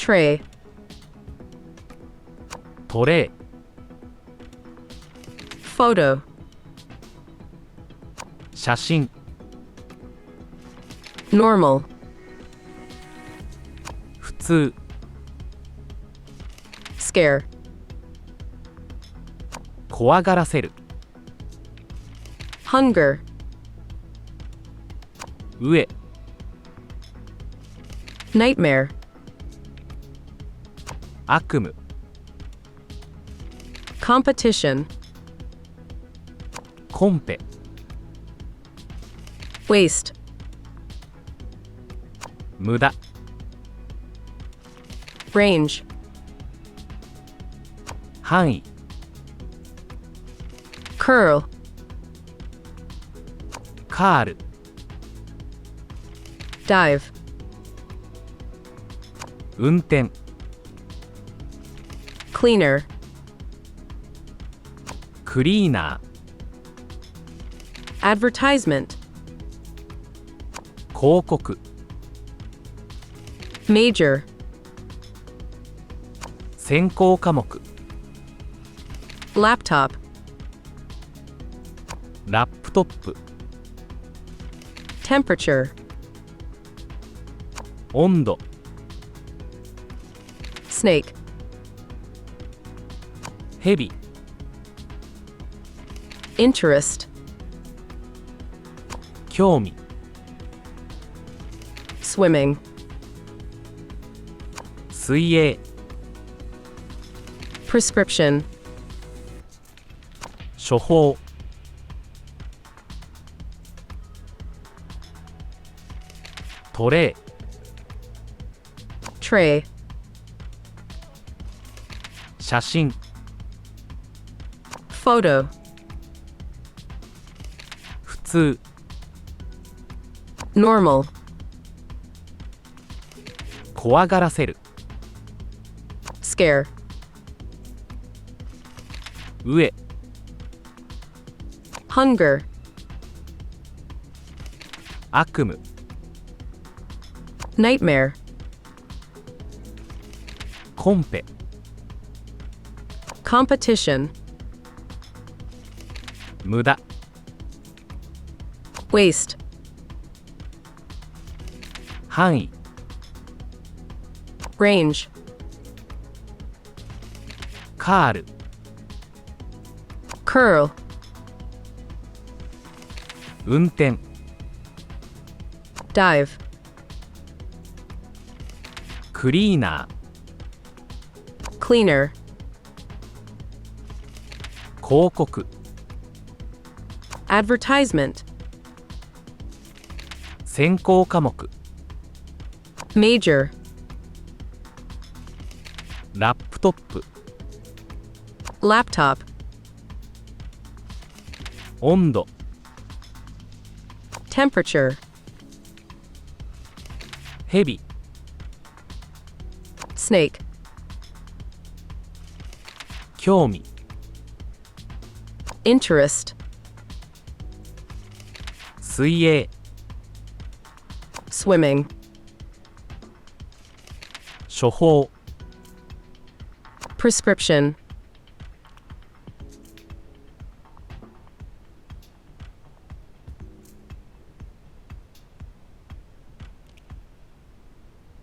tray, トレイ、 photo, 写真、 normal, 普通、 scare, 怖がらせる、 hunger, 飢え、 nightmare, 悪夢、 competition, コンペ、 waste, 無駄、 range, 範囲、 curl, カール、 dive, 運転、 cleaner, クリーナー、 advertisement, 広告、 major, 専攻科目、 laptop, ラップトップ、 temperature, 温度、 snake, ヘビ、 interest, 興味、 swimming, 水泳、 prescription, 処方、 トレイ、 tray, 写真、 photo, 普通、 normal, 怖がらせる、 scare, 飢え、 hunger, 悪夢、 nightmare, コンペ、 competition, 無駄、 waste, 範囲、 range, カール、 curl, 運転、 dive, クリーナー、 cleaner, 広告、 advertisement, 専攻科目、 major, ラップトップ、 laptop, 温度、 temperature, ヘビ、 snake, 興味、 interest, 水泳、 swimming, 処方、 prescription,